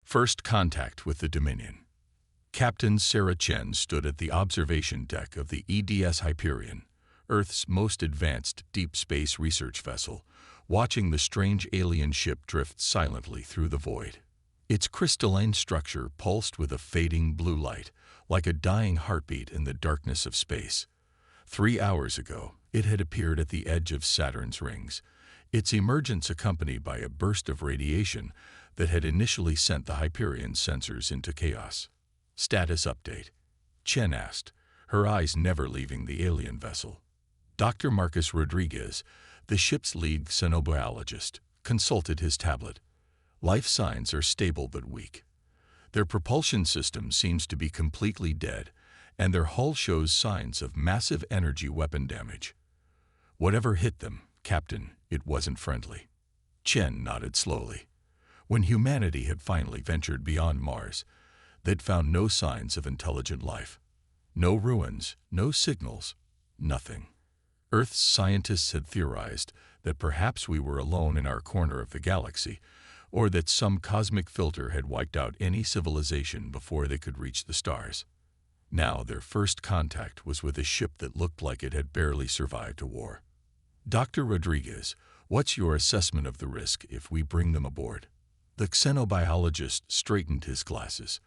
First contact with the Dominion. Captain Sarah Chen stood at the observation deck of the EDS Hyperion, Earth's most advanced deep space research vessel, watching the strange alien ship drift silently through the void. Its crystalline structure pulsed with a fading blue light, like a dying heartbeat in the darkness of space. 3 hours ago, it had appeared at the edge of Saturn's rings, its emergence accompanied by a burst of radiation that had initially sent the Hyperion's sensors into chaos. Status update, Chen asked, her eyes never leaving the alien vessel. Dr. Marcus Rodriguez, the ship's lead xenobiologist, consulted his tablet. Life signs are stable but weak. Their propulsion system seems to be completely dead, and their hull shows signs of massive energy weapon damage. Whatever hit them, Captain, it wasn't friendly. Chen nodded slowly. When humanity had finally ventured beyond Mars, they'd found no signs of intelligent life. No ruins, no signals, nothing. Earth's scientists had theorized that perhaps we were alone in our corner of the galaxy, or that some cosmic filter had wiped out any civilization before they could reach the stars. Now their first contact was with a ship that looked like it had barely survived a war. Dr. Rodriguez, what's your assessment of the risk if we bring them aboard? The xenobiologist straightened his glasses.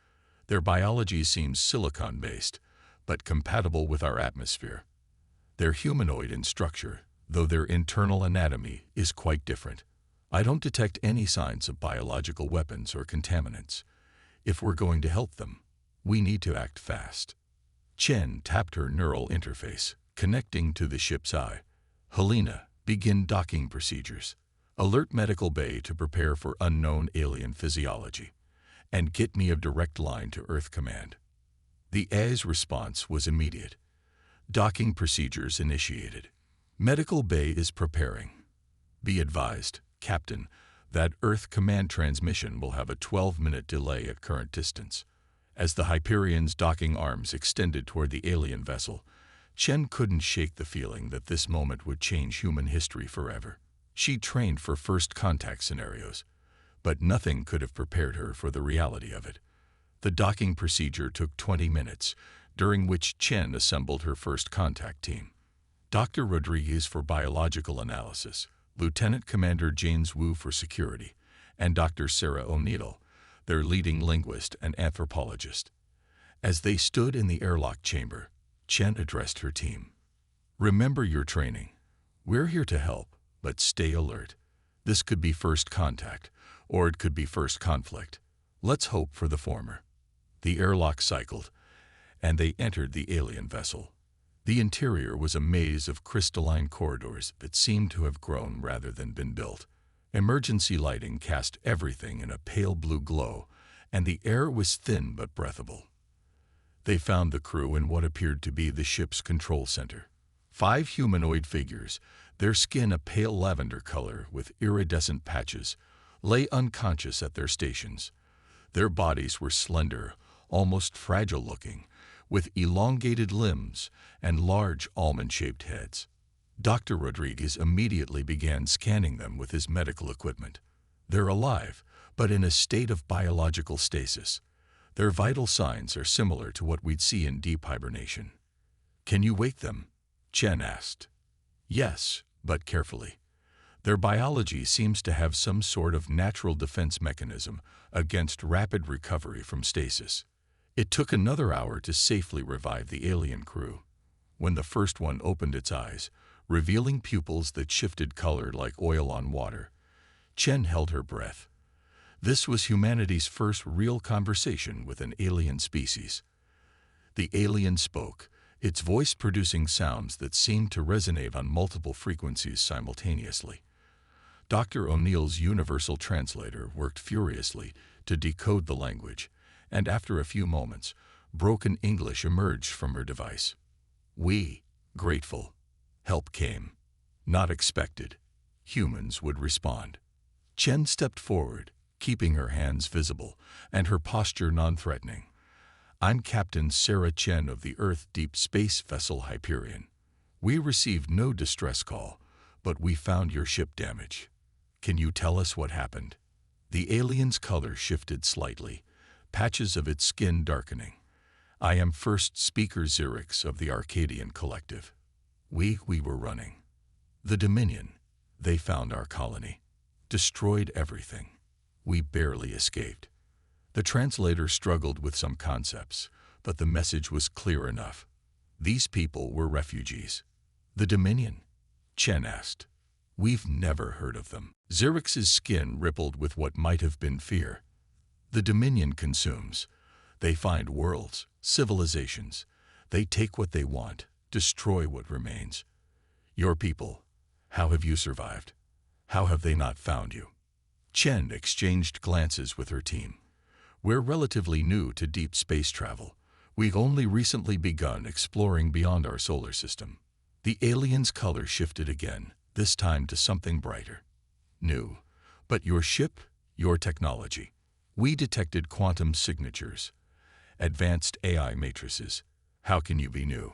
Their biology seems silicon-based, but compatible with our atmosphere. They're humanoid in structure, though their internal anatomy is quite different. I don't detect any signs of biological weapons or contaminants. If we're going to help them, we need to act fast. Chen tapped her neural interface, connecting to the ship's eye. Helena, begin docking procedures. Alert medical bay to prepare for unknown alien physiology. And get me a direct line to Earth Command. The AI's response was immediate. Docking procedures initiated. Medical bay is preparing. Be advised, Captain, that Earth Command transmission will have a 12-minute delay at current distance. As the Hyperion's docking arms extended toward the alien vessel, Chen couldn't shake the feeling that this moment would change human history forever. She trained for first contact scenarios, but nothing could have prepared her for the reality of it. The docking procedure took 20 minutes, during which Chen assembled her first contact team. Dr. Rodriguez for biological analysis, Lieutenant Commander James Wu for security, and Dr. Sarah O'Neill, their leading linguist and anthropologist. As they stood in the airlock chamber, Chen addressed her team. Remember your training. We're here to help, but stay alert. This could be first contact, or it could be first conflict. Let's hope for the former. The airlock cycled, and they entered the alien vessel. The interior was a maze of crystalline corridors that seemed to have grown rather than been built. Emergency lighting cast everything in a pale blue glow, and the air was thin but breathable. They found the crew in what appeared to be the ship's control center. 5 humanoid figures, their skin a pale lavender color with iridescent patches, lay unconscious at their stations. Their bodies were slender, almost fragile-looking, with elongated limbs and large almond-shaped heads. Dr. Rodriguez immediately began scanning them with his medical equipment. They're alive, but in a state of biological stasis. Their vital signs are similar to what we'd see in deep hibernation. Can you wake them? Chen asked. Yes, but carefully. Their biology seems to have some sort of natural defense mechanism against rapid recovery from stasis. It took another hour to safely revive the alien crew. When the first one opened its eyes, revealing pupils that shifted color like oil on water, Chen held her breath. This was humanity's first real conversation with an alien species. The alien spoke, its voice producing sounds that seemed to resonate on multiple frequencies simultaneously. Dr. O'Neill's universal translator worked furiously to decode the language, and after a few moments, broken English emerged from her device. We, grateful. Help came. Not expected. Humans would respond. Chen stepped forward, keeping her hands visible and her posture non-threatening. I'm Captain Sarah Chen of the Earth Deep Space Vessel Hyperion. We received no distress call, but we found your ship damaged. Can you tell us what happened? The alien's color shifted slightly, patches of its skin darkening. I am first speaker Xerix of the Arcadian Collective. We were running. The Dominion. They found our colony. Destroyed everything. We barely escaped. The translator struggled with some concepts, but the message was clear enough. These people were refugees. The Dominion? Chen asked. We've never heard of them. Xerix's skin rippled with what might have been fear. The Dominion consumes. They find worlds, civilizations. They take what they want, destroy what remains. Your people, how have you survived? How have they not found you? Chen exchanged glances with her team. We're relatively new to deep space travel. We've only recently begun exploring beyond our solar system. The alien's color shifted again, this time to something brighter. New. But your ship, your technology. We detected quantum signatures. Advanced AI matrices. How can you be new?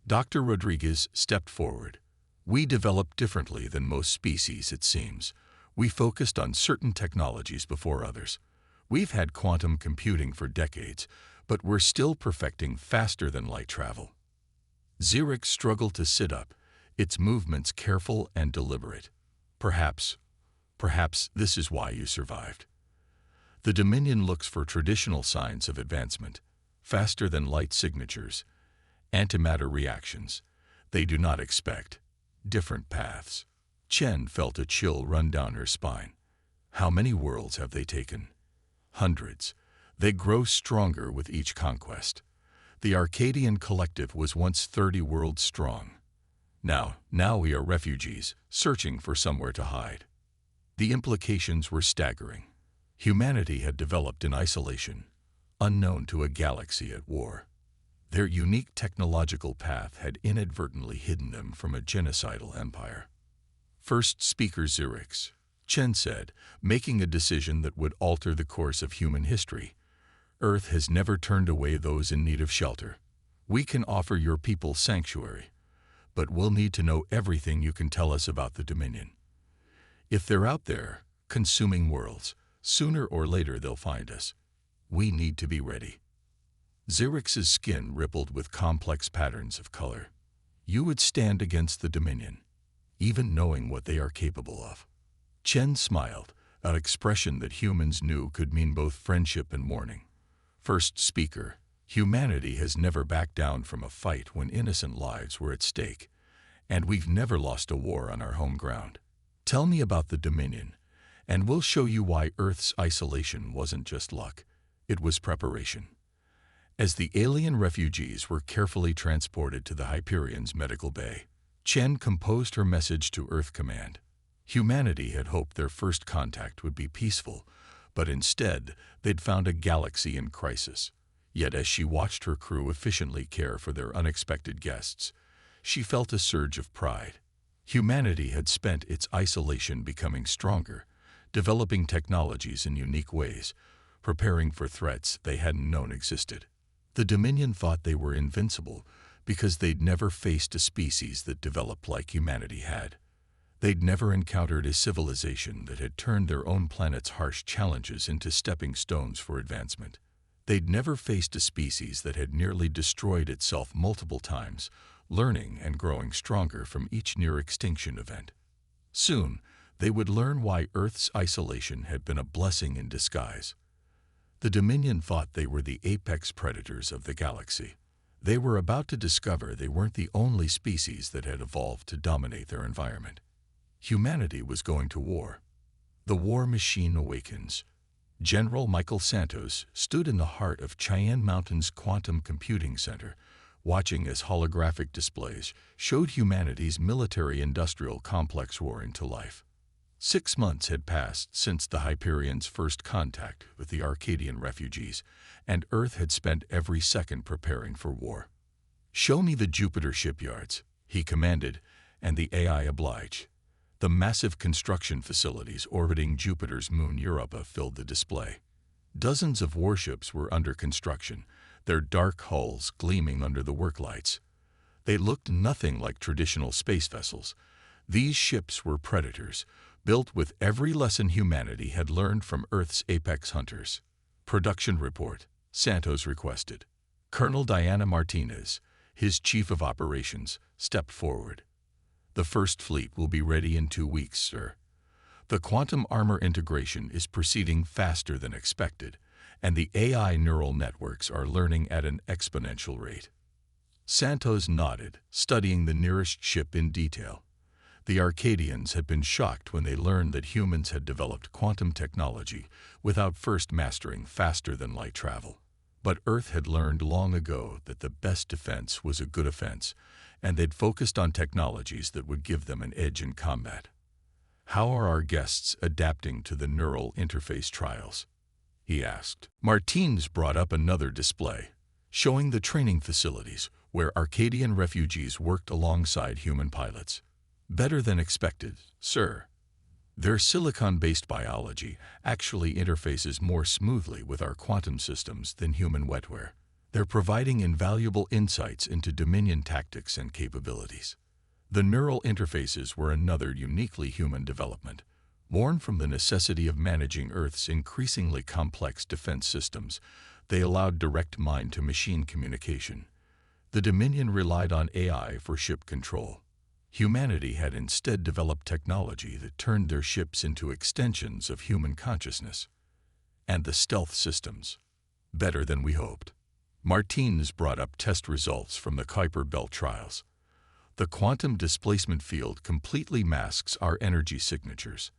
Dr. Rodriguez stepped forward. We developed differently than most species, it seems. We focused on certain technologies before others. We've had quantum computing for decades, but we're still perfecting faster than light travel. Xerix struggled to sit up, its movements careful and deliberate. Perhaps this is why you survived. The Dominion looks for traditional signs of advancement, faster than light signatures, antimatter reactions. They do not expect different paths. Chen felt a chill run down her spine. How many worlds have they taken? Hundreds. They grow stronger with each conquest. The Arcadian Collective was once 30 worlds strong. Now we are refugees, searching for somewhere to hide. The implications were staggering. Humanity had developed in isolation, unknown to a galaxy at war. Their unique technological path had inadvertently hidden them from a genocidal empire. First speaker Xerix, Chen said, making a decision that would alter the course of human history. Earth has never turned away those in need of shelter. We can offer your people sanctuary, but we'll need to know everything you can tell us about the Dominion. If they're out there, consuming worlds, sooner or later they'll find us. We need to be ready. Xerix's skin rippled with complex patterns of color. You would stand against the Dominion, even knowing what they are capable of. Chen smiled, an expression that humans knew could mean both friendship and mourning. First speaker, humanity has never backed down from a fight when innocent lives were at stake, and we've never lost a war on our home ground. Tell me about the Dominion, and we'll show you why Earth's isolation wasn't just luck, it was preparation. As the alien refugees were carefully transported to the Hyperion's medical bay, Chen composed her message to Earth Command. Humanity had hoped their first contact would be peaceful, but instead they'd found a galaxy in crisis. Yet as she watched her crew efficiently care for their unexpected guests, she felt a surge of pride. Humanity had spent its isolation becoming stronger, developing technologies in unique ways, preparing for threats they hadn't known existed. The Dominion thought they were invincible because they'd never faced a species that developed like humanity had. They'd never encountered a civilization that had turned their own planet's harsh challenges into stepping stones for advancement. They'd never faced a species that had nearly destroyed itself multiple times, learning and growing stronger from each near-extinction event. Soon, they would learn why Earth's isolation had been a blessing in disguise. The Dominion thought they were the apex predators of the galaxy. They were about to discover they weren't the only species that had evolved to dominate their environment. Humanity was going to war. The war machine awakens. General Michael Santos stood in the heart of Cheyenne Mountain's Quantum Computing Center, watching as holographic displays showed humanity's military-industrial complex roaring to life. 6 months had passed since the Hyperion's first contact with the Arcadian refugees, and Earth had spent every second preparing for war. "Show me the Jupiter shipyards," he commanded, and the AI obliged. The massive construction facilities orbiting Jupiter's moon Europa filled the display. Dozens of warships were under construction, their dark hulls gleaming under the work lights. They looked nothing like traditional space vessels. These ships were predators, built with every lesson humanity had learned from Earth's apex hunters. Production report, Santos requested. Colonel Diana Martinez, his chief of operations, stepped forward. The first fleet will be ready in 2 weeks, sir. The quantum armor integration is proceeding faster than expected, and the AI neural networks are learning at an exponential rate. Santos nodded, studying the nearest ship in detail. The Arcadians had been shocked when they learned that humans had developed quantum technology without first mastering faster-than-light travel. But Earth had learned long ago that the best defense was a good offense, and they'd focused on technologies that would give them an edge in combat. "How are our guests adapting to the neural interface trials?" he asked. Martins brought up another display, showing the training facilities where Arcadian refugees worked alongside human pilots. "Better than expected, sir. Their silicon-based biology actually interfaces more smoothly with our quantum systems than human wetware. They're providing invaluable insights into Dominion tactics and capabilities." The neural interfaces were another uniquely human development. Born from the necessity of managing Earth's increasingly complex defense systems, they allowed direct mind-to-machine communication. The Dominion relied on AI for ship control. Humanity had instead developed technology that turned their ships into extensions of human consciousness. And the stealth systems. Better than we hoped. Martins brought up test results from the Kuiper Belt trials. The quantum displacement field completely masks our energy signatures.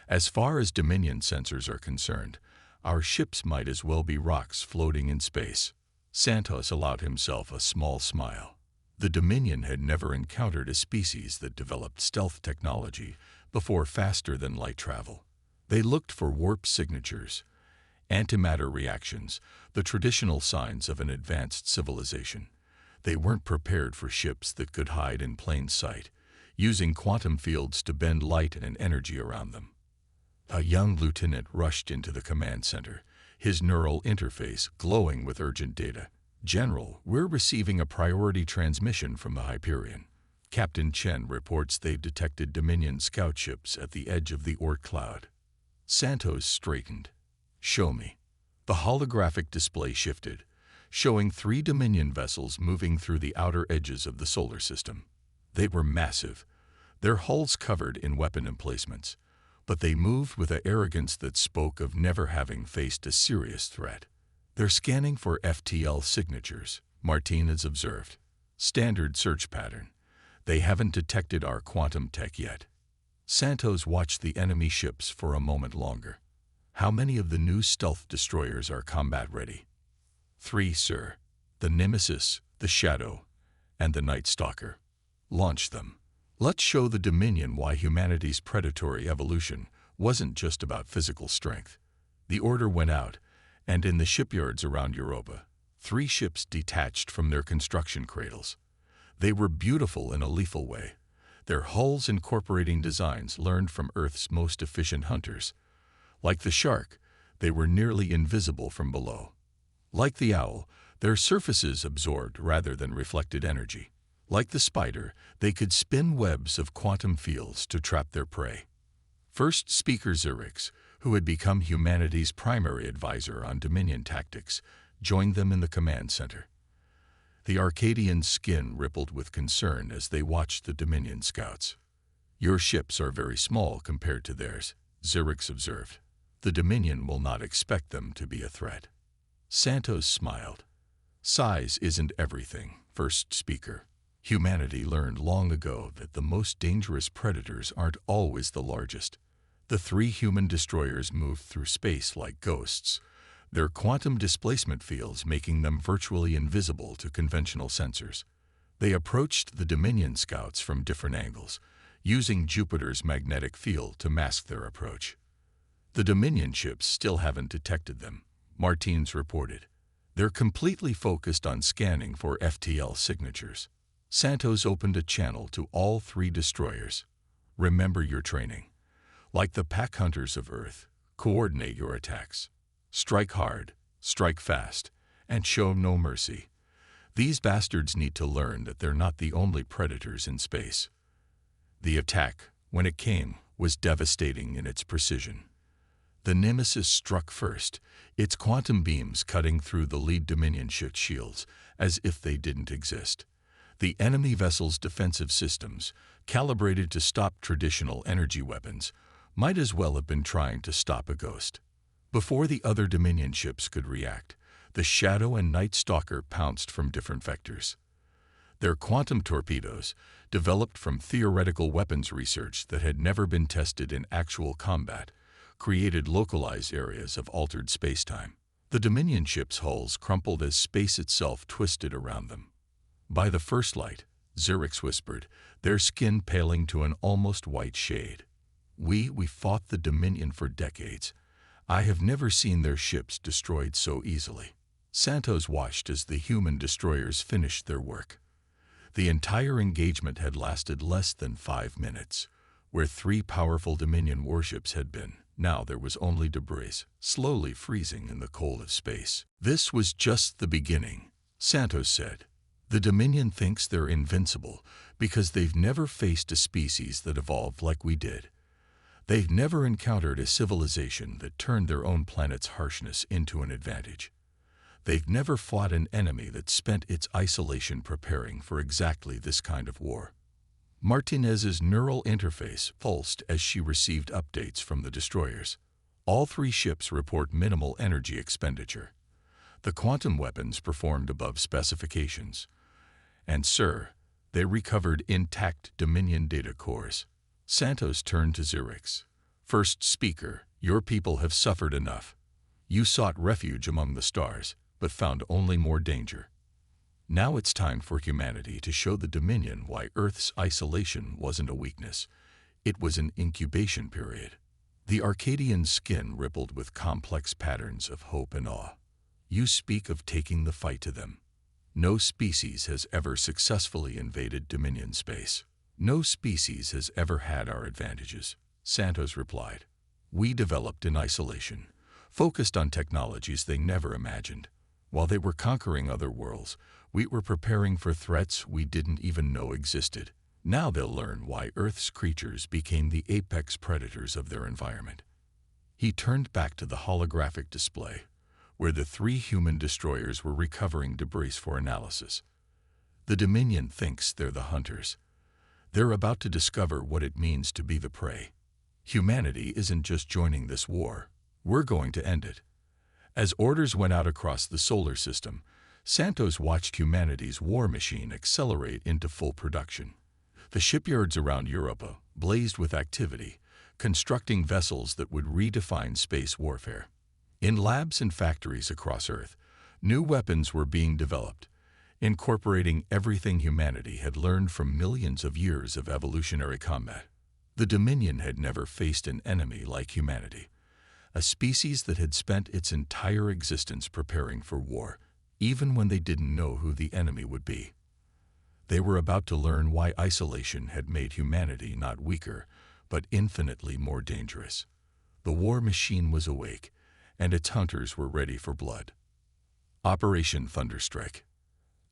As far as Dominion sensors are concerned, our ships might as well be rocks floating in space. Santos allowed himself a small smile. The Dominion had never encountered a species that developed stealth technology before faster-than-light travel. They looked for warp signatures, antimatter reactions, the traditional signs of an advanced civilization. They weren't prepared for ships that could hide in plain sight, using quantum fields to bend light and energy around them. A young lieutenant rushed into the command center, his neural interface glowing with urgent data. "General, we're receiving a priority transmission from the Hyperion. Captain Chen reports they've detected Dominion scout ships at the edge of the Oort cloud." Santos straightened. "Show me." The holographic display shifted, showing 3 Dominion vessels moving through the outer edges of the solar system. They were massive, their hulls covered in weapon emplacements, but they moved with an arrogance that spoke of never having faced a serious threat. "They're scanning for FTL signatures," Martinez observed. "Standard search pattern. They haven't detected our quantum tech yet." Santos watched the enemy ships for a moment longer. "How many of the new stealth destroyers are combat-ready?" 3, sir. The Nemesis, the Shadow, and the Night Stalker. Launch them. Let's show the Dominion why humanity's predatory evolution wasn't just about physical strength." The order went out, and in the shipyards around Europa, 3 ships detached from their construction cradles. They were beautiful in a lethal way, their hulls incorporating designs learned from Earth's most efficient hunters. Like the shark, they were nearly invisible from below. Like the owl, their surfaces absorbed rather than reflected energy. Like the spider, they could spin webs of quantum fields to trap their prey. First Speaker Zurich, who had become humanity's primary advisor on Dominion tactics, joined them in the command center. The Arcadian's skin rippled with concern as they watched the Dominion scouts. "Your ships are very small compared to theirs," Zurich observed. "The Dominion will not expect them to be a threat." Santos smiled. "Size isn't everything, First Speaker. Humanity learned long ago that the most dangerous predators aren't always the largest." The 3 human destroyers moved through space like ghosts, their quantum displacement fields making them virtually invisible to conventional sensors. They approached the Dominion scouts from different angles, using Jupiter's magnetic field to mask their approach. "The Dominion ships still haven't detected them," Martins reported. "They're completely focused on scanning for FTL signatures." Santos opened a channel to all 3 destroyers. "Remember your training. Like the pack hunters of Earth, coordinate your attacks. Strike hard, strike fast, and show no mercy. These bastards need to learn that they're not the only predators in space." The attack, when it came, was devastating in its precision. The Nemesis struck first, its quantum beams cutting through the lead Dominion ship's shields as if they didn't exist. The enemy vessel's defensive systems, calibrated to stop traditional energy weapons, might as well have been trying to stop a ghost. Before the other Dominion ships could react, the Shadow and Night Stalker pounced from different vectors. Their quantum torpedoes, developed from theoretical weapons research that had never been tested in actual combat, created localized areas of altered spacetime. The Dominion ships' hulls crumpled as space itself twisted around them. By the first light, Zerix whispered, their skin paling to an almost white shade. We fought the Dominion for decades. I have never seen their ships destroyed so easily. Santos watched as the human destroyers finished their work. The entire engagement had lasted less than 5 minutes. Where 3 powerful Dominion warships had been, now there was only debris, slowly freezing in the cold of space. This was just the beginning, Santos said. The Dominion thinks they're invincible because they've never faced a species that evolved like we did. They've never encountered a civilization that turned their own planet's harshness into an advantage. They've never fought an enemy that spent its isolation preparing for exactly this kind of war. Martinez's neural interface pulsed as she received updates from the destroyers. All 3 ships report minimal energy expenditure. The quantum weapons performed above specifications. And, sir, they recovered intact Dominion data cores. Santos turned to Zerix. First speaker, your people have suffered enough. You sought refuge among the stars, but found only more danger. Now it's time for humanity to show the Dominion why Earth's isolation wasn't a weakness. It was an incubation period. The Arcadian's skin rippled with complex patterns of hope and awe. You speak of taking the fight to them. No species has ever successfully invaded Dominion space. No species has ever had our advantages, Santos replied. We developed in isolation, focused on technologies they never imagined. While they were conquering other worlds, we were preparing for threats we didn't even know existed. Now they'll learn why Earth's creatures became the apex predators of their environment. He turned back to the holographic display, where the 3 human destroyers were recovering debris for analysis. The Dominion thinks they're the hunters. They're about to discover what it means to be the prey. Humanity isn't just joining this war. We're going to end it. As orders went out across the solar system, Santos watched humanity's war machine accelerate into full production. The shipyards around Europa blazed with activity, constructing vessels that would redefine space warfare. In labs and factories across Earth, new weapons were being developed, incorporating everything humanity had learned from millions of years of evolutionary combat. The Dominion had never faced an enemy like humanity, a species that had spent its entire existence preparing for war, even when they didn't know who the enemy would be. They were about to learn why isolation had made humanity not weaker, but infinitely more dangerous. The war machine was awake, and its hunters were ready for blood. Operation Thunderstrike.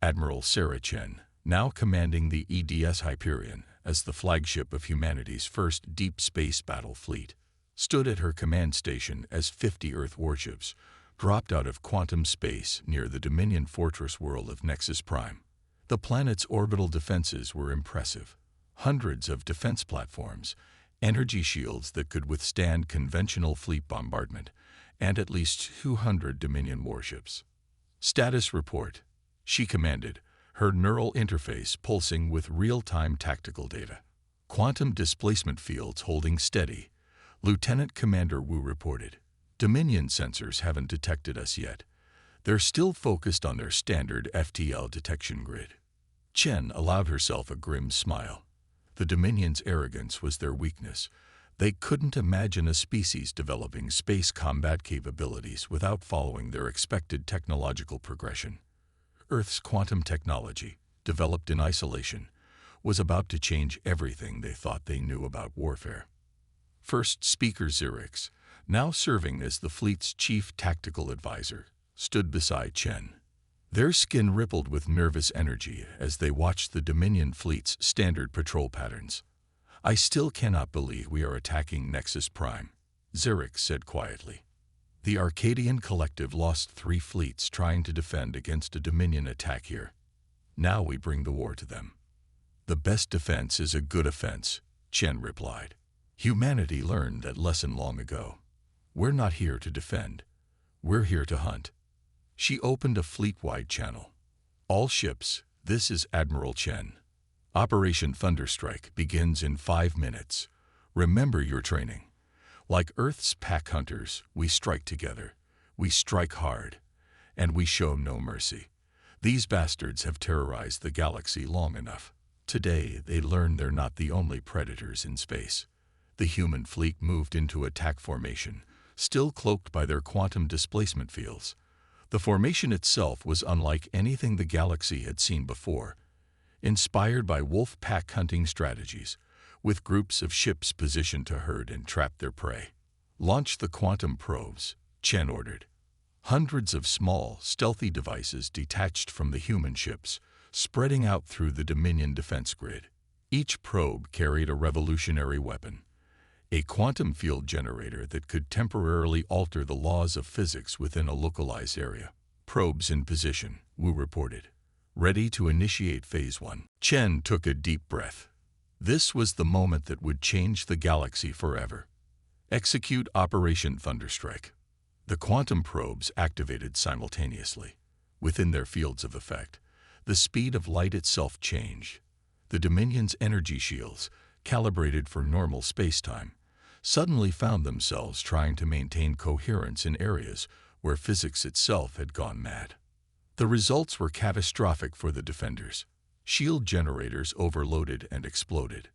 Admiral Sarah Chen, now commanding the EDS Hyperion as the flagship of humanity's first deep space battle fleet, stood at her command station as 50 Earth warships dropped out of quantum space near the Dominion fortress world of Nexus Prime. The planet's orbital defenses were impressive. Hundreds of defense platforms, energy shields that could withstand conventional fleet bombardment, and at least 200 Dominion warships. Status report, she commanded, her neural interface pulsing with real-time tactical data. Quantum displacement fields holding steady, Lieutenant Commander Wu reported. Dominion sensors haven't detected us yet. They're still focused on their standard FTL detection grid. Chen allowed herself a grim smile. The Dominion's arrogance was their weakness. They couldn't imagine a species developing space combat capabilities without following their expected technological progression. Earth's quantum technology, developed in isolation, was about to change everything they thought they knew about warfare. First Speaker Zerix, now serving as the fleet's chief tactical advisor, stood beside Chen. Their skin rippled with nervous energy as they watched the Dominion fleet's standard patrol patterns. I still cannot believe we are attacking Nexus Prime, Xerix said quietly. The Arcadian Collective lost 3 fleets trying to defend against a Dominion attack here. Now we bring the war to them. The best defense is a good offense, Chen replied. Humanity learned that lesson long ago. We're not here to defend. We're here to hunt. She opened a fleet-wide channel. All ships, this is Admiral Chen. Operation Thunderstrike begins in 5 minutes. Remember your training. Like Earth's pack hunters, we strike together. We strike hard. And we show no mercy. These bastards have terrorized the galaxy long enough. Today, they learn they're not the only predators in space. The human fleet moved into attack formation, still cloaked by their quantum displacement fields. The formation itself was unlike anything the galaxy had seen before, inspired by wolf pack hunting strategies, with groups of ships positioned to herd and trap their prey. Launch the quantum probes, Chen ordered. Hundreds of small, stealthy devices detached from the human ships, spreading out through the Dominion defense grid. Each probe carried a revolutionary weapon, a quantum field generator that could temporarily alter the laws of physics within a localized area. Probes in position, Wu reported. Ready to initiate Phase 1. Chen took a deep breath. This was the moment that would change the galaxy forever. Execute Operation Thunderstrike. The quantum probes activated simultaneously. Within their fields of effect, the speed of light itself changed. The Dominion's energy shields, calibrated for normal space-time, suddenly found themselves trying to maintain coherence in areas where physics itself had gone mad. The results were catastrophic for the defenders. Shield generators overloaded and exploded.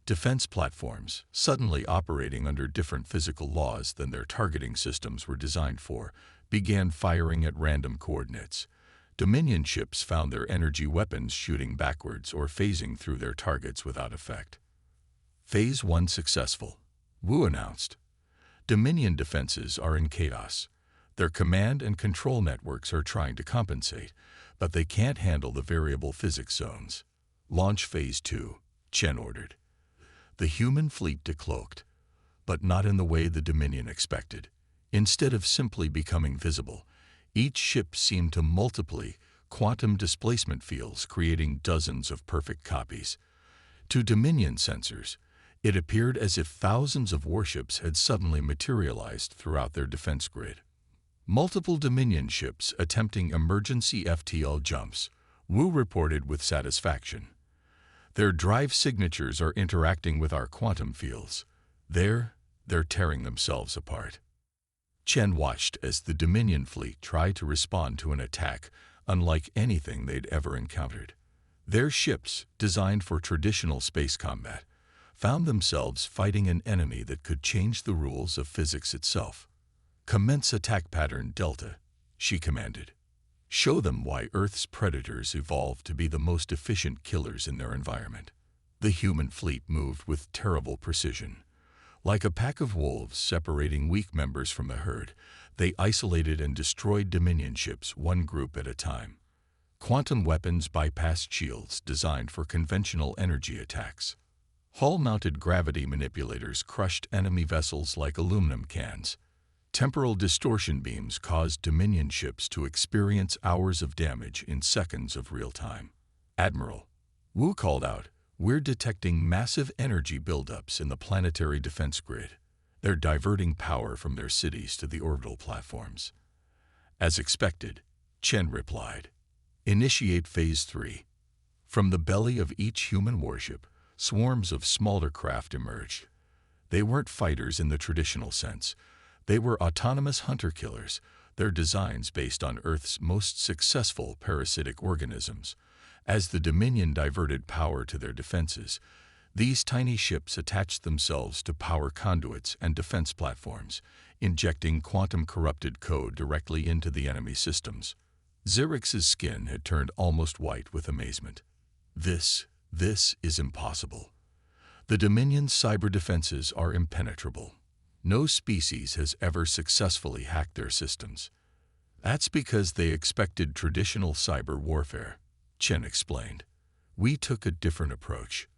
Defense platforms, suddenly operating under different physical laws than their targeting systems were designed for, began firing at random coordinates. Dominion ships found their energy weapons shooting backwards or phasing through their targets without effect. Phase 1 successful, Wu announced. Dominion defenses are in chaos. Their command and control networks are trying to compensate, but they can't handle the variable physics zones. Launch Phase 2, Chen ordered. The human fleet decloaked, but not in the way the Dominion expected. Instead of simply becoming visible, each ship seemed to multiply quantum displacement fields, creating dozens of perfect copies. To Dominion sensors, it appeared as if thousands of warships had suddenly materialized throughout their defense grid. Multiple Dominion ships attempting emergency FTL jumps, Wu reported with satisfaction. Their drive signatures are interacting with our quantum fields. They're tearing themselves apart. Chen watched as the Dominion fleet tried to respond to an attack unlike anything they'd ever encountered. Their ships, designed for traditional space combat, found themselves fighting an enemy that could change the rules of physics itself. Commence attack pattern Delta, she commanded. Show them why Earth's predators evolved to be the most efficient killers in their environment. The human fleet moved with terrible precision. Like a pack of wolves separating weak members from the herd, they isolated and destroyed Dominion ships one group at a time. Quantum weapons bypassed shields designed for conventional energy attacks. Hull-mounted gravity manipulators crushed enemy vessels like aluminum cans. Temporal distortion beams caused Dominion ships to experience hours of damage in seconds of real time. Admiral, Wu called out, we're detecting massive energy buildups in the planetary defense grid. They're diverting power from their cities to the orbital platforms. As expected, Chen replied, initiate Phase 3. From the belly of each human warship, swarms of smaller craft emerged. They weren't fighters in the traditional sense. They were autonomous hunter-killers, their designs based on Earth's most successful parasitic organisms. As the Dominion diverted power to their defenses, these tiny ships attached themselves to power conduits and defense platforms, injecting quantum-corrupted code directly into the enemy systems. Xerix's skin had turned almost white with amazement. This is impossible. The Dominion's cyber defenses are impenetrable. No species has ever successfully hacked their systems. That's because they expected traditional cyber warfare, Chen explained. We took a different approach.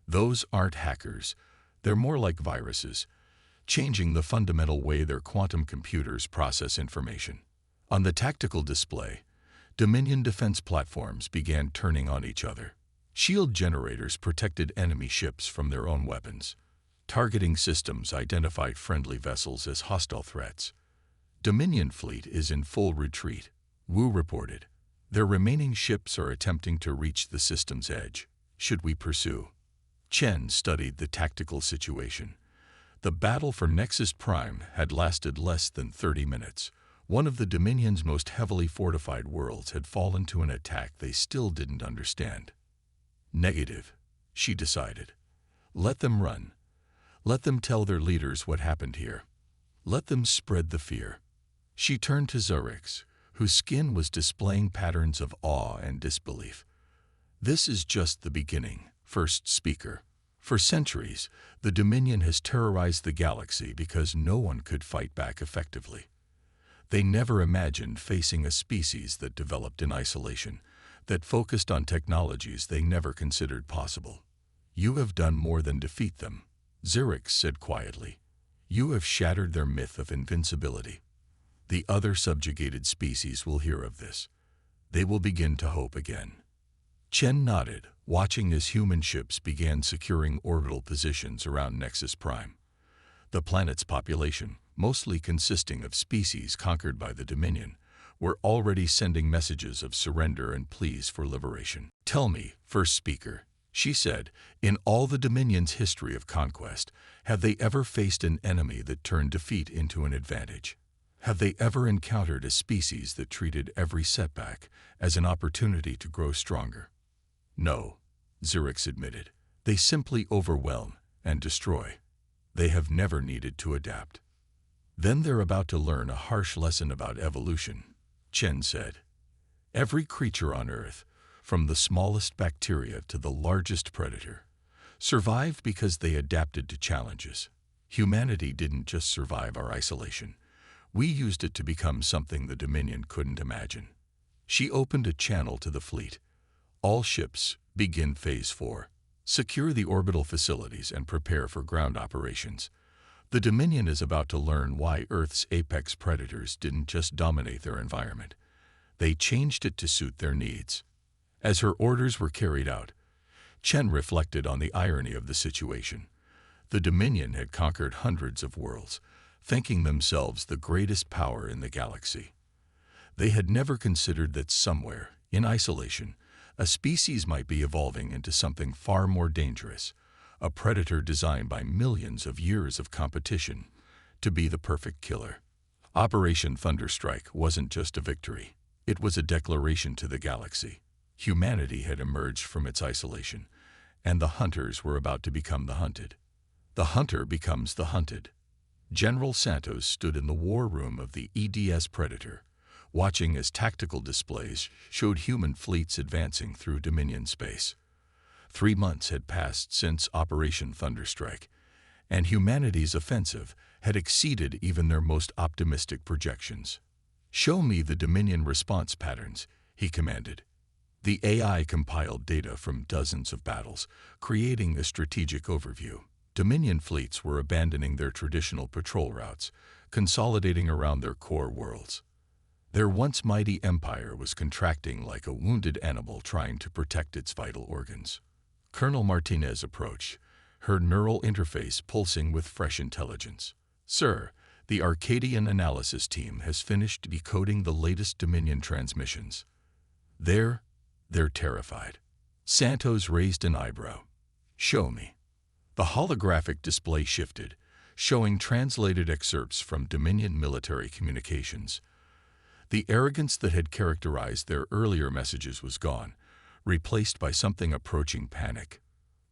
Those aren't hackers. They're more like viruses, changing the fundamental way their quantum computers process information. On the tactical display, Dominion defense platforms began turning on each other. Shield generators protected enemy ships from their own weapons. Targeting systems identified friendly vessels as hostile threats. Dominion fleet is in full retreat, Wu reported. Their remaining ships are attempting to reach the system's edge. Should we pursue? Chen studied the tactical situation. The battle for Nexus Prime had lasted less than 30 minutes. One of the Dominion's most heavily fortified worlds had fallen to an attack they still didn't understand. Negative, she decided. Let them run. Let them tell their leaders what happened here. Let them spread the fear. She turned to Zurix, whose skin was displaying patterns of awe and disbelief. This is just the beginning, first speaker. For centuries, the Dominion has terrorized the galaxy because no one could fight back effectively. They never imagined facing a species that developed in isolation, that focused on technologies they never considered possible. You have done more than defeat them, Zurix said quietly. You have shattered their myth of invincibility. The other subjugated species will hear of this. They will begin to hope again. Chen nodded, watching as human ships began securing orbital positions around Nexus Prime. The planet's population, mostly consisting of species conquered by the Dominion, were already sending messages of surrender and pleas for liberation. Tell me, first speaker, she said, in all the Dominion's history of conquest, have they ever faced an enemy that turned defeat into an advantage? Have they ever encountered a species that treated every setback as an opportunity to grow stronger? No, Zurix admitted. They simply overwhelm and destroy. They have never needed to adapt. Then they're about to learn a harsh lesson about evolution, Chen said. Every creature on Earth, from the smallest bacteria to the largest predator, survived because they adapted to challenges. Humanity didn't just survive our isolation. We used it to become something the Dominion couldn't imagine. She opened a channel to the fleet. All ships, begin Phase 4. Secure the orbital facilities and prepare for ground operations. The Dominion is about to learn why Earth's apex predators didn't just dominate their environment. They changed it to suit their needs. As her orders were carried out, Chen reflected on the irony of the situation. The Dominion had conquered hundreds of worlds, thinking themselves the greatest power in the galaxy. They had never considered that somewhere, in isolation, a species might be evolving into something far more dangerous, a predator designed by millions of years of competition to be the perfect killer. Operation Thunderstrike wasn't just a victory. It was a declaration to the galaxy. Humanity had emerged from its isolation, and the hunters were about to become the hunted. The hunter becomes the hunted. General Santos stood in the war room of the EDS Predator, watching as tactical displays showed human fleets advancing through Dominion space. 3 months had passed since Operation Thunderstrike, and humanity's offensive had exceeded even their most optimistic projections. Show me the Dominion response patterns, he commanded. The AI compiled data from dozens of battles, creating a strategic overview. Dominion fleets were abandoning their traditional patrol routes, consolidating around their core worlds. Their once mighty empire was contracting like a wounded animal trying to protect its vital organs. Colonel Martinez approached, her neural interface pulsing with fresh intelligence. Sir, the Arcadian analysis team has finished decoding the latest Dominion transmissions. They're terrified. Santos raised an eyebrow. Show me. The holographic display shifted, showing translated excerpts from Dominion military communications. The arrogance that had characterized their earlier messages was gone, replaced by something approaching panic.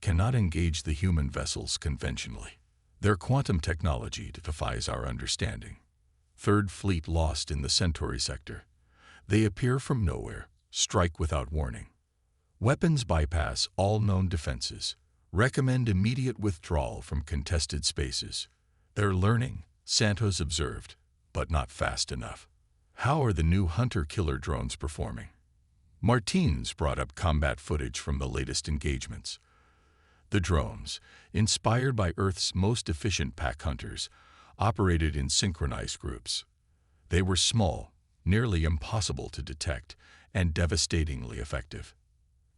Cannot engage the human vessels conventionally. Their quantum technology defies our understanding. Third Fleet lost in the Centauri sector. They appear from nowhere, strike without warning. Weapons bypass all known defenses. Recommend immediate withdrawal from contested spaces. They're learning, Santos observed, but not fast enough. How are the new hunter-killer drones performing? Martins brought up combat footage from the latest engagements. The drones, inspired by Earth's most efficient pack hunters, operated in synchronized groups. They were small, nearly impossible to detect, and devastatingly effective.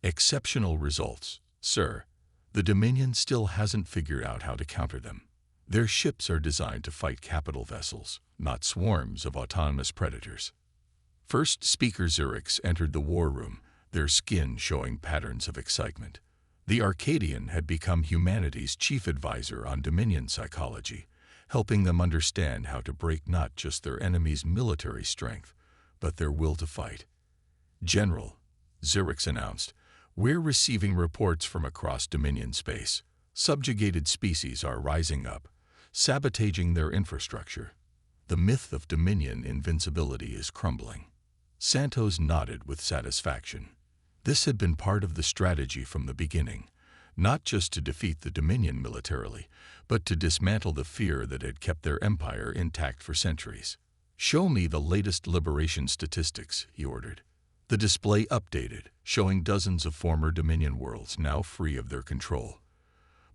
Exceptional results, sir. The Dominion still hasn't figured out how to counter them. Their ships are designed to fight capital vessels, not swarms of autonomous predators. First speaker Zerix entered the war room, their skin showing patterns of excitement. The Arcadian had become humanity's chief advisor on Dominion psychology, helping them understand how to break not just their enemy's military strength, but their will to fight. General, Zerix announced, we're receiving reports from across Dominion space. Subjugated species are rising up, sabotaging their infrastructure. The myth of Dominion invincibility is crumbling. Santos nodded with satisfaction. This had been part of the strategy from the beginning, not just to defeat the Dominion militarily, but to dismantle the fear that had kept their empire intact for centuries. Show me the latest liberation statistics, he ordered. The display updated, showing dozens of former Dominion worlds now free of their control.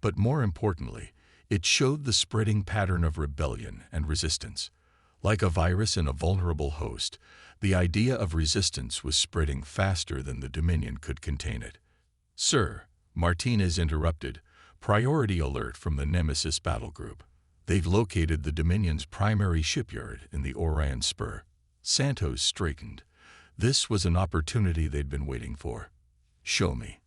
But more importantly, it showed the spreading pattern of rebellion and resistance. Like a virus in a vulnerable host, the idea of resistance was spreading faster than the Dominion could contain it. Sir, Martinez interrupted, priority alert from the Nemesis battle group. They've located the Dominion's primary shipyard in the Orion Spur. Santos straightened. This was an opportunity they'd been waiting for. Show me.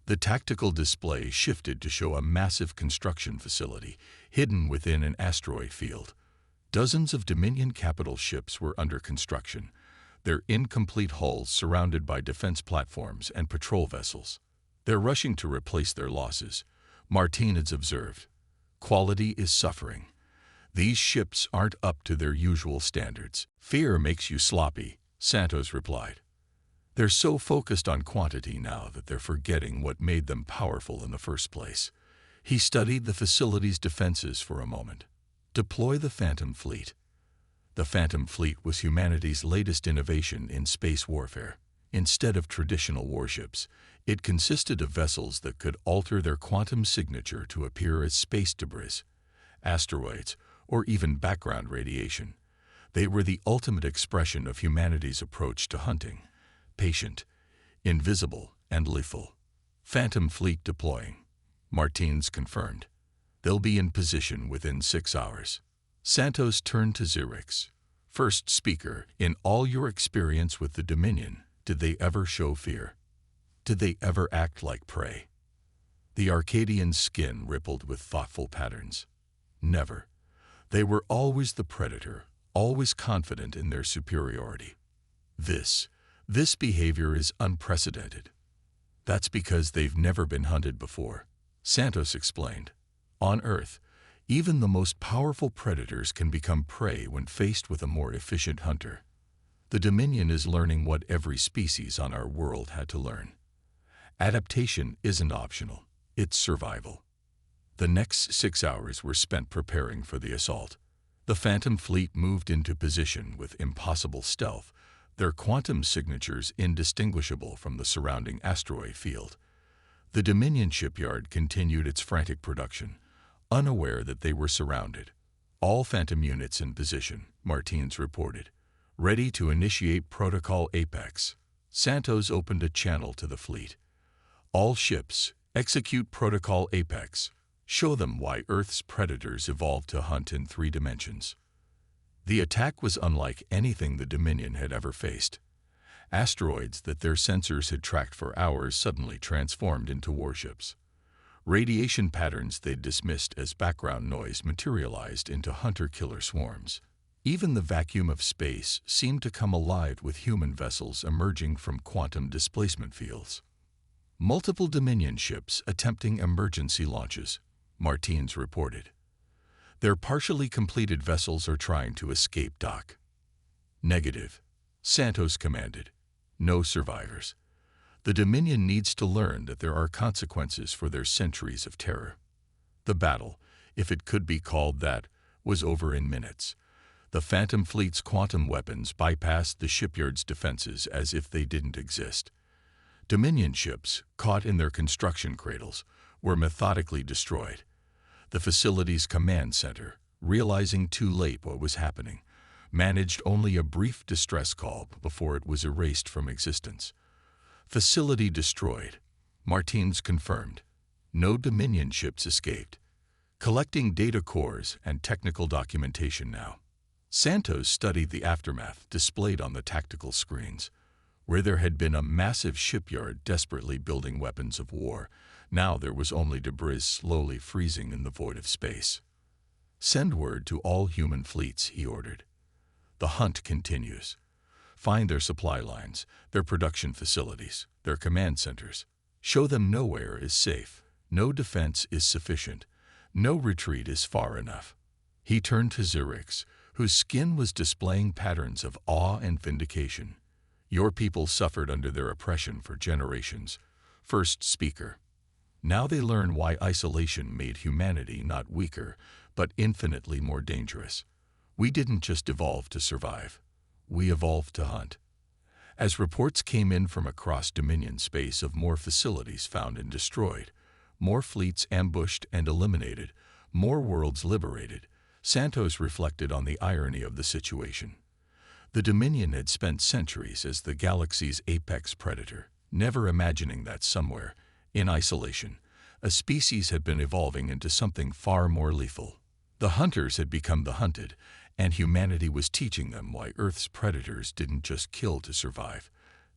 The tactical display shifted to show a massive construction facility hidden within an asteroid field. Dozens of Dominion capital ships were under construction, their incomplete hulls surrounded by defense platforms and patrol vessels. They're rushing to replace their losses, Martinez observed. Quality is suffering. These ships aren't up to their usual standards. Fear makes you sloppy, Santos replied. They're so focused on quantity now that they're forgetting what made them powerful in the first place. He studied the facility's defenses for a moment. Deploy the Phantom Fleet. The Phantom Fleet was humanity's latest innovation in space warfare. Instead of traditional warships, it consisted of vessels that could alter their quantum signature to appear as space debris, asteroids, or even background radiation. They were the ultimate expression of humanity's approach to hunting. Patient, invisible, and lethal. Phantom Fleet deploying. Martinez confirmed. They'll be in position within 6 hours. Santos turned to Zerix. First speaker, in all your experience with the Dominion, did they ever show fear? Did they ever act like prey? The Arcadian's skin rippled with thoughtful patterns. Never. They were always the predator, always confident in their superiority. This behavior is unprecedented. That's because they've never been hunted before, Santos explained. On Earth, even the most powerful predators can become prey when faced with a more efficient hunter. The Dominion is learning what every species on our world had to learn. Adaptation isn't optional, it's survival. The next 6 hours were spent preparing for the assault. The Phantom Fleet moved into position with impossible stealth, their quantum signatures indistinguishable from the surrounding asteroid field. The Dominion shipyard continued its frantic production, unaware that they were surrounded. All Phantom units in position, Martinez reported. Ready to initiate Protocol Apex. Santos opened a channel to the fleet. All ships, execute Protocol Apex. Show them why Earth's predators evolved to hunt in 3 dimensions. The attack was unlike anything the Dominion had ever faced. Asteroids that their sensors had tracked for hours suddenly transformed into warships. Radiation patterns they'd dismissed as background noise materialized into hunter-killer swarms. Even the vacuum of space seemed to come alive with human vessels emerging from quantum displacement fields. Multiple Dominion ships attempting emergency launches, Martinez reported. Their partially completed vessels are trying to escape dock. Negative, Santos commanded. No survivors. The Dominion needs to learn that there are consequences for their centuries of terror. The battle, if it could be called that, was over in minutes. The Phantom Fleet's quantum weapons bypassed the shipyard's defenses as if they didn't exist. Dominion ships, caught in their construction cradles, were methodically destroyed. The facility's command center, realizing too late what was happening, managed only a brief distress call before it was erased from existence. Facility destroyed. Martins confirmed. No Dominion ships escaped. Collecting data cores and technical documentation now. Santos studied the aftermath displayed on the tactical screens. Where there had been a massive shipyard desperately building weapons of war, now there was only debris slowly freezing in the void of space. Send word to all human fleets, he ordered. The hunt continues. Find their supply lines, their production facilities, their command centers. Show them nowhere is safe, no defense is sufficient, no retreat is far enough. He turned to Zerix, whose skin was displaying patterns of awe and vindication. Your people suffered under their oppression for generations. First speaker. Now they learn why isolation made humanity not weaker, but infinitely more dangerous. We didn't just evolve to survive. We evolved to hunt. As reports came in from across Dominion space of more facilities found and destroyed, more fleets ambushed and eliminated, more worlds liberated, Santos reflected on the irony of the situation. The Dominion had spent centuries as the galaxy's apex predator, never imagining that somewhere, in isolation, a species had been evolving into something far more lethal. The hunters had become the hunted, and humanity was teaching them why Earth's predators didn't just kill to survive,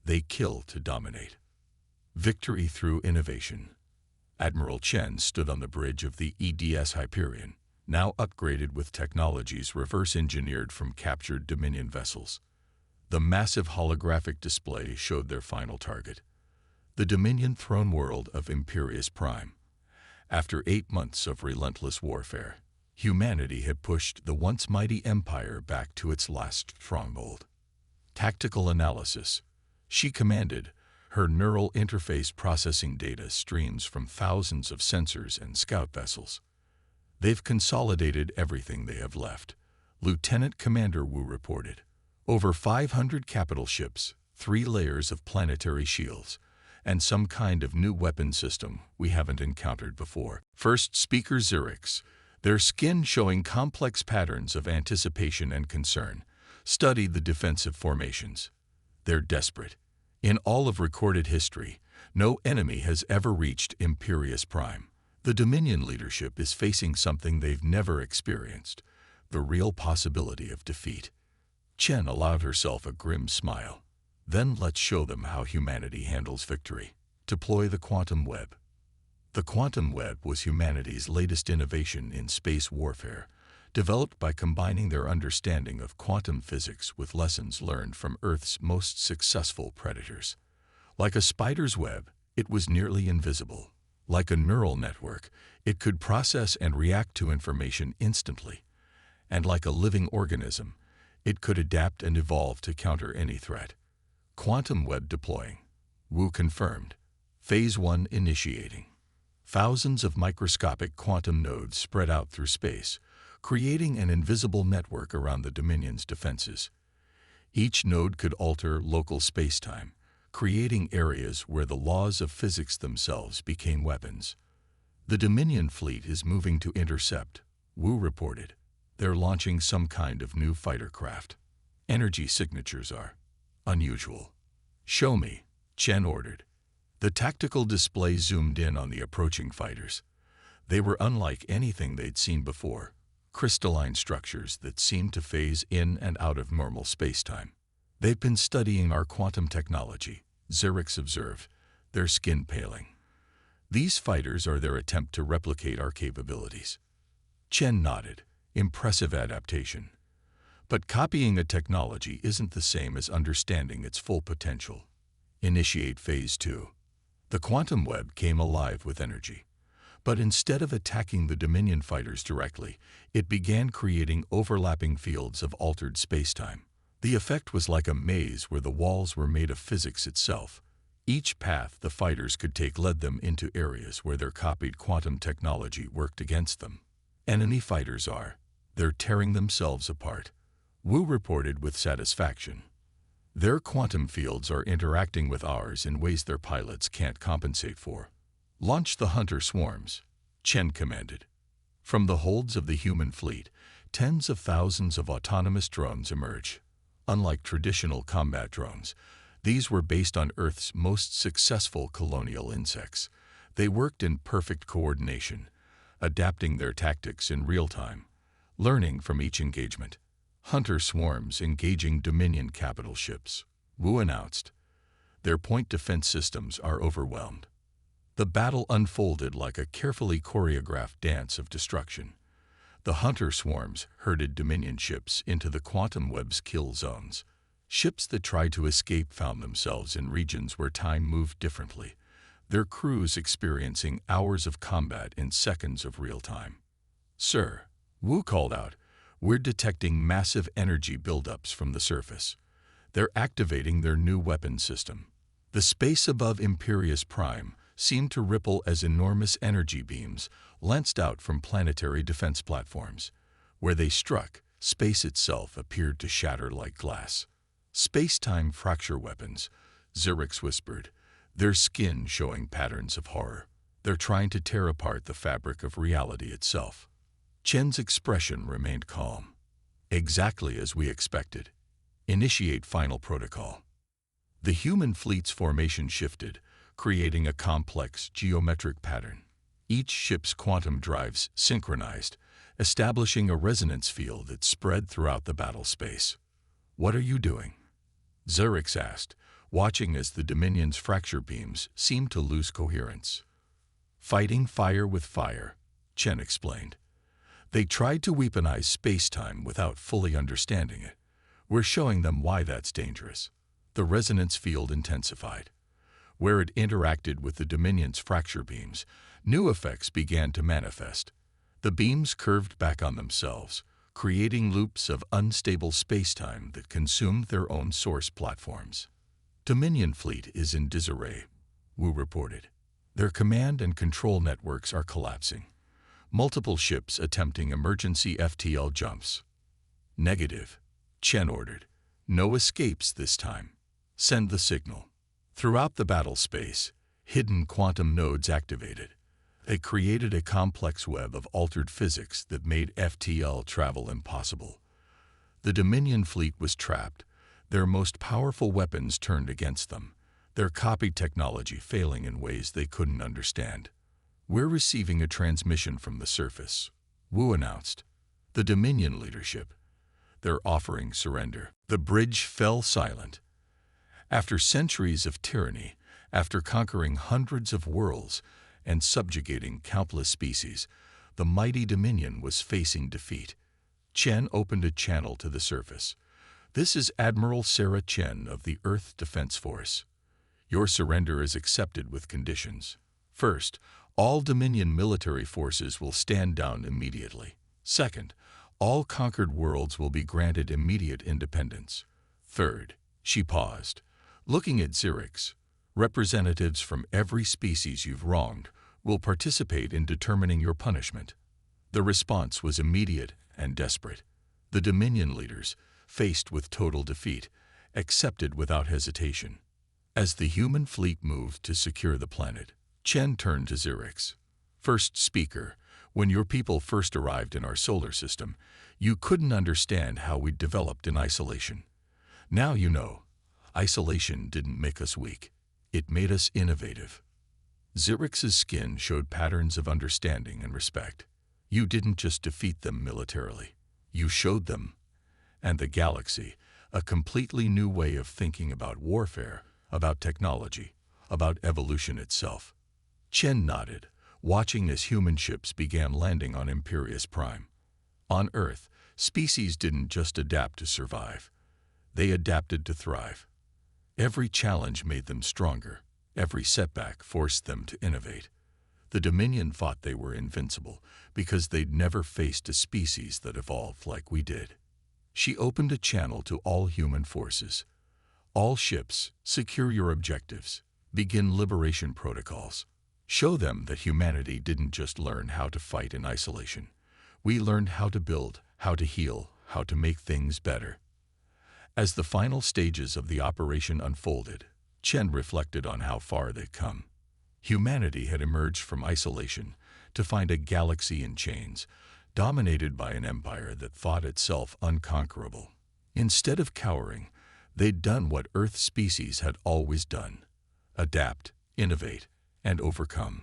they kill to dominate. Victory through innovation. Admiral Chen stood on the bridge of the EDS Hyperion, now upgraded with technologies reverse-engineered from captured Dominion vessels. The massive holographic display showed their final target, the Dominion throne world of Imperius Prime. After 8 months of relentless warfare, humanity had pushed the once mighty empire back to its last stronghold. Tactical analysis. She commanded, her neural interface processing data streams from thousands of sensors and scout vessels. They've consolidated everything they have left, Lieutenant Commander Wu reported. Over 500 capital ships, 3 layers of planetary shields, and some kind of new weapon system we haven't encountered before. First speaker Zerix, their skin showing complex patterns of anticipation and concern, studied the defensive formations. They're desperate. In all of recorded history, no enemy has ever reached Imperius Prime. The Dominion leadership is facing something they've never experienced, the real possibility of defeat. Chen allowed herself a grim smile. Then let's show them how humanity handles victory. Deploy the quantum web. The quantum web was humanity's latest innovation in space warfare, developed by combining their understanding of quantum physics with lessons learned from Earth's most successful predators. Like a spider's web, it was nearly invisible. Like a neural network, it could process and react to information instantly. And like a living organism, it could adapt and evolve to counter any threat. Quantum web deploying. Wu confirmed. Phase 1 initiating. Thousands of microscopic quantum nodes spread out through space, creating an invisible network around the Dominion's defenses. Each node could alter local spacetime, creating areas where the laws of physics themselves became weapons. The Dominion fleet is moving to intercept, Wu reported. They're launching some kind of new fighter craft. Energy signatures are unusual. Show me, Chen ordered. The tactical display zoomed in on the approaching fighters. They were unlike anything they'd seen before, crystalline structures that seemed to phase in and out of normal spacetime. They've been studying our quantum technology, Zerix observed, their skin paling. These fighters are their attempt to replicate our capabilities. Chen nodded, impressive adaptation. But copying a technology isn't the same as understanding its full potential. Initiate Phase 2. The quantum web came alive with energy. But instead of attacking the Dominion fighters directly, it began creating overlapping fields of altered spacetime. The effect was like a maze where the walls were made of physics itself. Each path the fighters could take led them into areas where their copied quantum technology worked against them. Enemy fighters they're tearing themselves apart. Wu reported with satisfaction. Their quantum fields are interacting with ours in ways their pilots can't compensate for. "Launch the hunter swarms," Chen commanded. From the holds of the human fleet, tens of thousands of autonomous drones emerge. Unlike traditional combat drones, these were based on Earth's most successful colonial insects. They worked in perfect coordination, adapting their tactics in real time, learning from each engagement. Hunter swarms engaging Dominion capital ships, Wu announced. Their point defense systems are overwhelmed. The battle unfolded like a carefully choreographed dance of destruction. The hunter swarms herded Dominion ships into the quantum web's kill zones. Ships that tried to escape found themselves in regions where time moved differently, their crews experiencing hours of combat in seconds of real time. "Sir," Wu called out, "we're detecting massive energy buildups from the surface. They're activating their new weapon system." The space above Imperius Prime seemed to ripple as enormous energy beams lanced out from planetary defense platforms. Where they struck, space itself appeared to shatter like glass. "Space-time fracture weapons," Zerix whispered, their skin showing patterns of horror. "They're trying to tear apart the fabric of reality itself." Chen's expression remained calm. "Exactly as we expected. Initiate final protocol." The human fleet's formation shifted, creating a complex geometric pattern. Each ship's quantum drives synchronized, establishing a resonance field that spread throughout the battle space. "What are you doing?" Zerix asked, watching as the Dominion's fracture beams seemed to lose coherence. "Fighting fire with fire," Chen explained. "They tried to weaponize space-time without fully understanding it. We're showing them why that's dangerous." The resonance field intensified. Where it interacted with the Dominion's fracture beams, new effects began to manifest. The beams curved back on themselves, creating loops of unstable space-time that consumed their own source platforms. "Dominion fleet is in disarray," Wu reported. "Their command and control networks are collapsing. Multiple ships attempting emergency FTL jumps." "Negative," Chen ordered. "No escapes this time. Send the signal." Throughout the battle space, hidden quantum nodes activated. They created a complex web of altered physics that made FTL travel impossible. The Dominion fleet was trapped, their most powerful weapons turned against them, their copy technology failing in ways they couldn't understand. "We're receiving a transmission from the surface," Wu announced. "The Dominion leadership. They're offering surrender." The bridge fell silent. After centuries of tyranny, after conquering hundreds of worlds and subjugating countless species, the mighty Dominion was facing defeat. Chen opened a channel to the surface. "This is Admiral Sarah Chen of the Earth Defense Force. Your surrender is accepted with conditions. First, all Dominion military forces will stand down immediately. Second, all conquered worlds will be granted immediate independence. Third," she paused, looking at Zerix, "representatives from every species you've wronged will participate in determining your punishment." The response was immediate and desperate. The Dominion leaders, faced with total defeat, accepted without hesitation. As the human fleet moved to secure the planet, Chen turned to Zerix. "First speaker, when your people first arrived in our solar system, you couldn't understand how we developed in isolation. Now you know. Isolation didn't make us weak. It made us innovative." Zerix's skin showed patterns of understanding and respect. "You didn't just defeat them militarily. You showed them, and the galaxy, a completely new way of thinking about warfare, about technology, about evolution itself." Chen nodded, watching as human ships began landing on Imperius Prime. On Earth, species didn't just adapt to survive. They adapted to thrive. Every challenge made them stronger. Every setback forced them to innovate. The Dominion thought they were invincible because they'd never faced a species that evolved like we did. She opened a channel to all human forces. "All ships, secure your objectives. Begin liberation protocols. Show them that humanity didn't just learn how to fight in isolation. We learned how to build, how to heal, how to make things better." As the final stages of the operation unfolded, Chen reflected on how far they'd come. Humanity had emerged from isolation to find a galaxy in chains, dominated by an empire that thought itself unconquerable. Instead of cowering, they'd done what Earth species had always done: adapt, innovate, and overcome.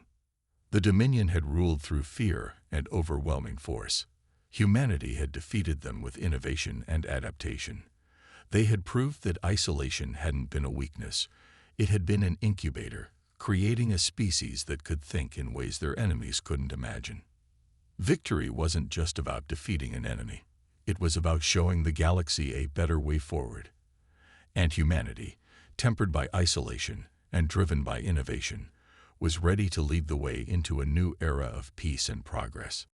The Dominion had ruled through fear and overwhelming force. Humanity had defeated them with innovation and adaptation. They had proved that isolation hadn't been a weakness. It had been an incubator, creating a species that could think in ways their enemies couldn't imagine. Victory wasn't just about defeating an enemy. It was about showing the galaxy a better way forward. And humanity, tempered by isolation and driven by innovation, was ready to lead the way into a new era of peace and progress.